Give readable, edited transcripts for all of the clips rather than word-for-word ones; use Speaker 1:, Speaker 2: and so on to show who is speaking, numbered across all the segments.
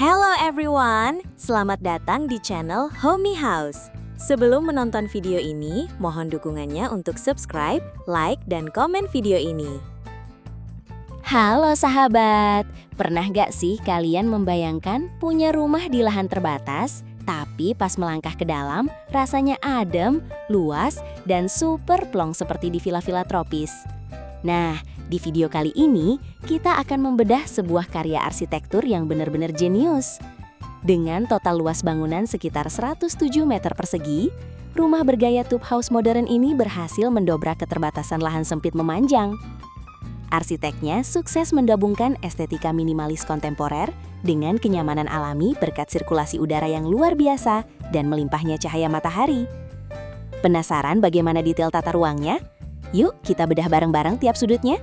Speaker 1: Hello everyone, selamat datang di channel Homey House. Sebelum menonton video ini, mohon dukungannya untuk subscribe, like, dan komen video ini.
Speaker 2: Halo sahabat, pernah gak sih kalian membayangkan punya rumah di lahan terbatas, tapi pas melangkah ke dalam, rasanya adem, luas, dan super plong seperti di villa-villa tropis? Nah, di video kali ini, kita akan membedah sebuah karya arsitektur yang benar-benar jenius. Dengan total luas bangunan sekitar 107 meter persegi, rumah bergaya tube house modern ini berhasil mendobrak keterbatasan lahan sempit memanjang. Arsiteknya sukses menggabungkan estetika minimalis kontemporer dengan kenyamanan alami berkat sirkulasi udara yang luar biasa dan melimpahnya cahaya matahari. Penasaran bagaimana detail tata ruangnya? Yuk kita bedah bareng-bareng tiap sudutnya.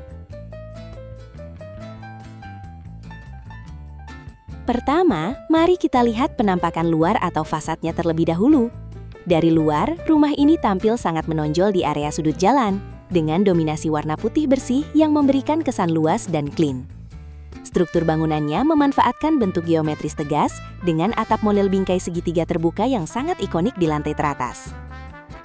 Speaker 2: Pertama, mari kita lihat penampakan luar atau fasadnya terlebih dahulu. Dari luar, rumah ini tampil sangat menonjol di area sudut jalan, dengan dominasi warna putih bersih yang memberikan kesan luas dan clean. Struktur bangunannya memanfaatkan bentuk geometris tegas dengan atap model bingkai segitiga terbuka yang sangat ikonik di lantai teratas.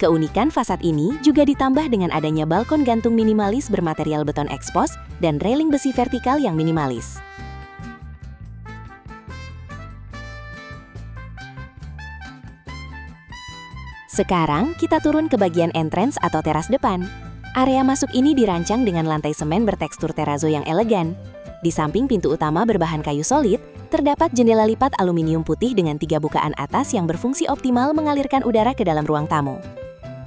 Speaker 2: Keunikan fasad ini juga ditambah dengan adanya balkon gantung minimalis bermaterial beton ekspos dan railing besi vertikal yang minimalis. Sekarang kita turun ke bagian entrance atau teras depan. Area masuk ini dirancang dengan lantai semen bertekstur terrazzo yang elegan. Di samping pintu utama berbahan kayu solid, terdapat jendela lipat aluminium putih dengan 3 bukaan atas yang berfungsi optimal mengalirkan udara ke dalam ruang tamu.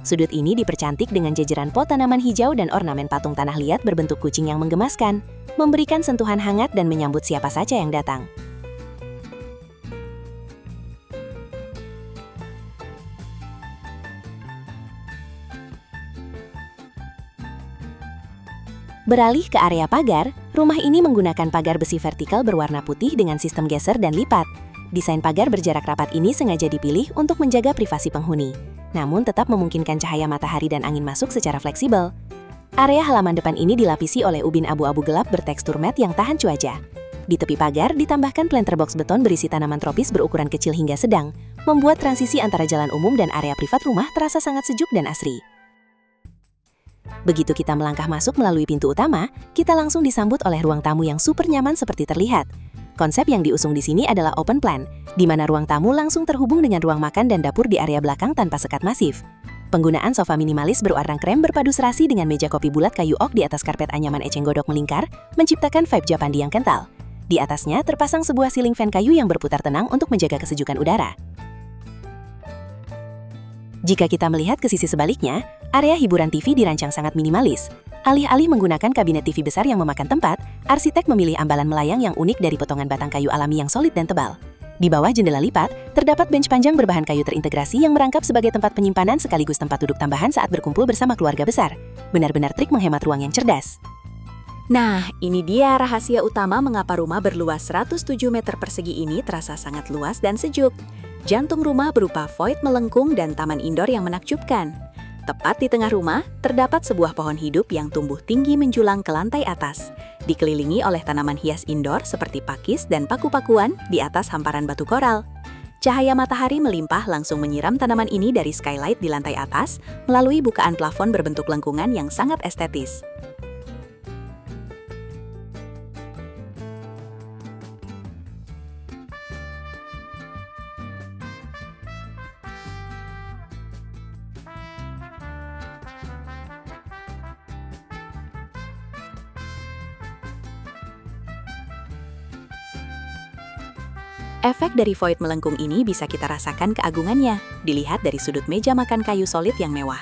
Speaker 2: Sudut ini dipercantik dengan jajaran pot tanaman hijau dan ornamen patung tanah liat berbentuk kucing yang menggemaskan, memberikan sentuhan hangat dan menyambut siapa saja yang datang. Beralih ke area pagar, rumah ini menggunakan pagar besi vertikal berwarna putih dengan sistem geser dan lipat. Desain pagar berjarak rapat ini sengaja dipilih untuk menjaga privasi penghuni, namun tetap memungkinkan cahaya matahari dan angin masuk secara fleksibel. Area halaman depan ini dilapisi oleh ubin abu-abu gelap bertekstur matte yang tahan cuaca. Di tepi pagar ditambahkan planter box beton berisi tanaman tropis berukuran kecil hingga sedang, membuat transisi antara jalan umum dan area privat rumah terasa sangat sejuk dan asri. Begitu kita melangkah masuk melalui pintu utama, kita langsung disambut oleh ruang tamu yang super nyaman seperti terlihat. Konsep yang diusung di sini adalah open plan, di mana ruang tamu langsung terhubung dengan ruang makan dan dapur di area belakang tanpa sekat masif. Penggunaan sofa minimalis berwarna krem berpadu serasi dengan meja kopi bulat kayu oak di atas karpet anyaman eceng godok melingkar, menciptakan vibe Japandi yang kental. Di atasnya terpasang sebuah ceiling fan kayu yang berputar tenang untuk menjaga kesejukan udara. Jika kita melihat ke sisi sebaliknya, area hiburan TV dirancang sangat minimalis. Alih-alih menggunakan kabinet TV besar yang memakan tempat, arsitek memilih ambalan melayang yang unik dari potongan batang kayu alami yang solid dan tebal. Di bawah jendela lipat, terdapat bench panjang berbahan kayu terintegrasi yang merangkap sebagai tempat penyimpanan sekaligus tempat duduk tambahan saat berkumpul bersama keluarga besar. Benar-benar trik menghemat ruang yang cerdas.
Speaker 1: Nah, ini dia rahasia utama mengapa rumah berluas 107 meter persegi ini terasa sangat luas dan sejuk. Jantung rumah berupa void melengkung dan taman indoor yang menakjubkan. Tepat di tengah rumah, terdapat sebuah pohon hidup yang tumbuh tinggi menjulang ke lantai atas, dikelilingi oleh tanaman hias indoor seperti pakis dan paku-pakuan di atas hamparan batu koral. Cahaya matahari melimpah langsung menyiram tanaman ini dari skylight di lantai atas melalui bukaan plafon berbentuk lengkungan yang sangat estetis. Efek dari void melengkung ini bisa kita rasakan keagungannya, dilihat dari sudut meja makan kayu solid yang mewah.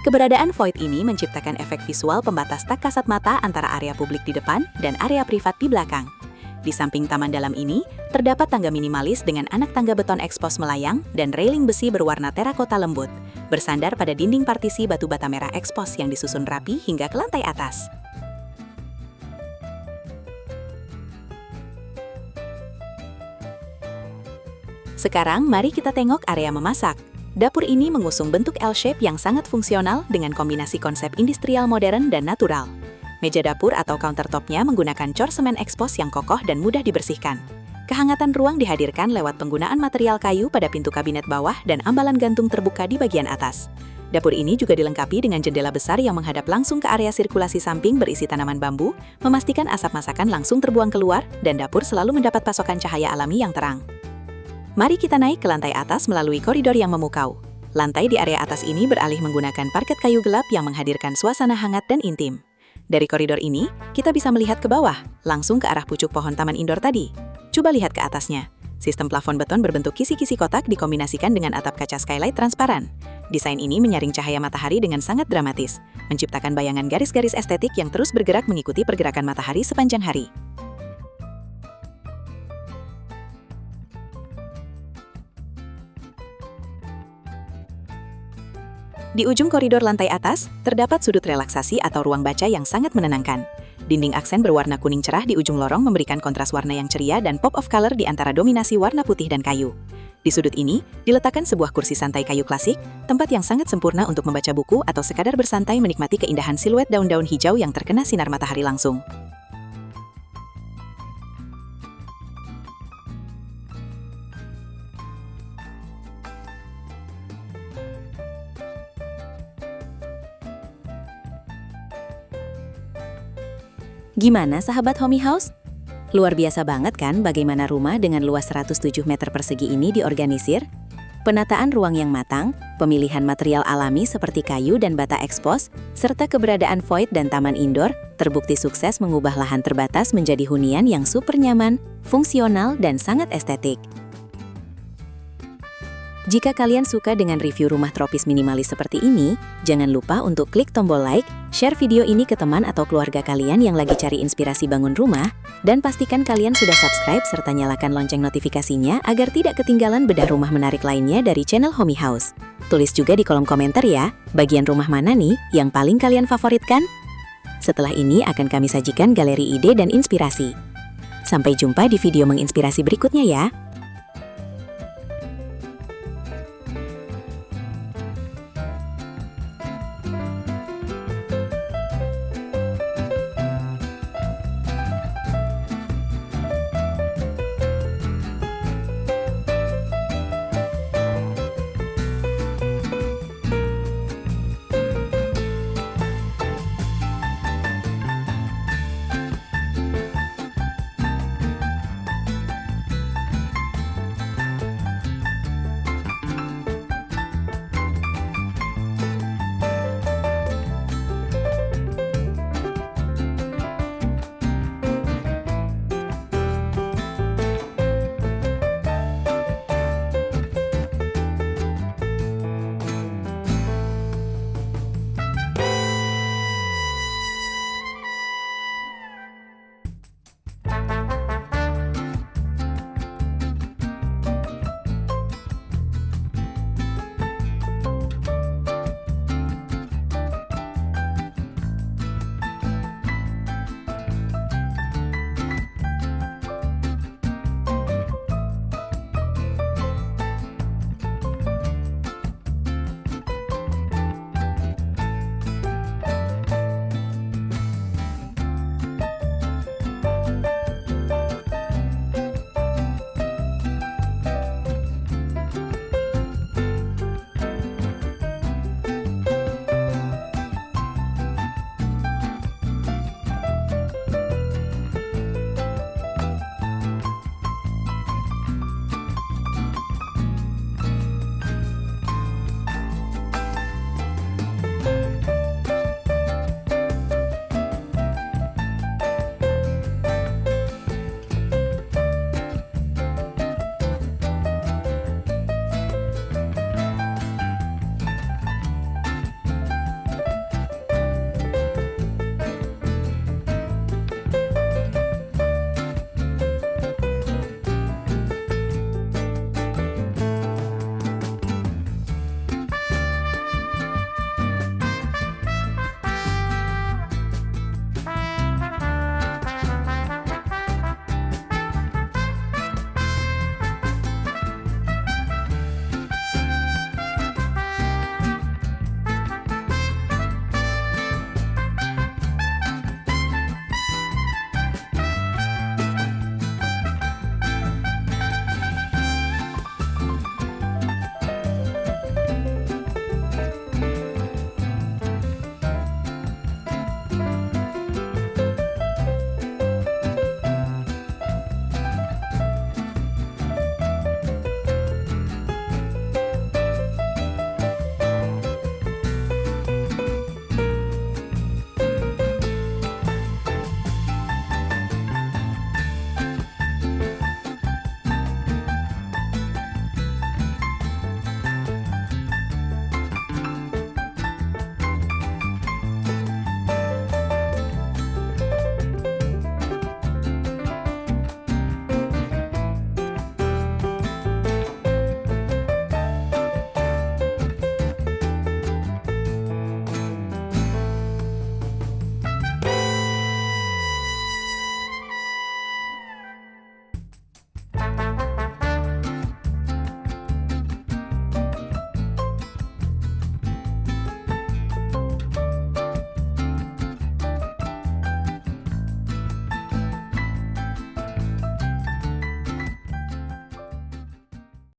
Speaker 1: Keberadaan void ini menciptakan efek visual pembatas tak kasat mata antara area publik di depan dan area privat di belakang. Di samping taman dalam ini, terdapat tangga minimalis dengan anak tangga beton ekspos melayang dan railing besi berwarna terakota lembut, bersandar pada dinding partisi batu bata merah ekspos yang disusun rapi hingga ke lantai atas. Sekarang mari kita tengok area memasak. Dapur ini mengusung bentuk L-shape yang sangat fungsional dengan kombinasi konsep industrial modern dan natural. Meja dapur atau countertopnya menggunakan cor semen ekspos yang kokoh dan mudah dibersihkan. Kehangatan ruang dihadirkan lewat penggunaan material kayu pada pintu kabinet bawah dan ambalan gantung terbuka di bagian atas. Dapur ini juga dilengkapi dengan jendela besar yang menghadap langsung ke area sirkulasi samping berisi tanaman bambu, memastikan asap masakan langsung terbuang keluar dan dapur selalu mendapat pasokan cahaya alami yang terang. Mari kita naik ke lantai atas melalui koridor yang memukau. Lantai di area atas ini beralih menggunakan parket kayu gelap yang menghadirkan suasana hangat dan intim. Dari koridor ini, kita bisa melihat ke bawah, langsung ke arah pucuk pohon taman indoor tadi. Coba lihat ke atasnya. Sistem plafon beton berbentuk kisi-kisi kotak dikombinasikan dengan atap kaca skylight transparan. Desain ini menyaring cahaya matahari dengan sangat dramatis, menciptakan bayangan garis-garis estetik yang terus bergerak mengikuti pergerakan matahari sepanjang hari. Di ujung koridor lantai atas, terdapat sudut relaksasi atau ruang baca yang sangat menenangkan. Dinding aksen berwarna kuning cerah di ujung lorong memberikan kontras warna yang ceria dan pop of color di antara dominasi warna putih dan kayu. Di sudut ini, diletakkan sebuah kursi santai kayu klasik, tempat yang sangat sempurna untuk membaca buku atau sekadar bersantai menikmati keindahan siluet daun-daun hijau yang terkena sinar matahari langsung. Gimana sahabat Homey House? Luar biasa banget kan bagaimana rumah dengan luas 107 meter persegi ini diorganisir? Penataan ruang yang matang, pemilihan material alami seperti kayu dan bata ekspos, serta keberadaan void dan taman indoor terbukti sukses mengubah lahan terbatas menjadi hunian yang super nyaman, fungsional, dan sangat estetik. Jika kalian suka dengan review rumah tropis minimalis seperti ini, jangan lupa untuk klik tombol like, share video ini ke teman atau keluarga kalian yang lagi cari inspirasi bangun rumah, dan pastikan kalian sudah subscribe serta nyalakan lonceng notifikasinya agar tidak ketinggalan bedah rumah menarik lainnya dari channel Homey House. Tulis juga di kolom komentar ya, bagian rumah mana nih yang paling kalian favoritkan? Setelah ini akan kami sajikan galeri ide dan inspirasi. Sampai jumpa di video menginspirasi berikutnya ya.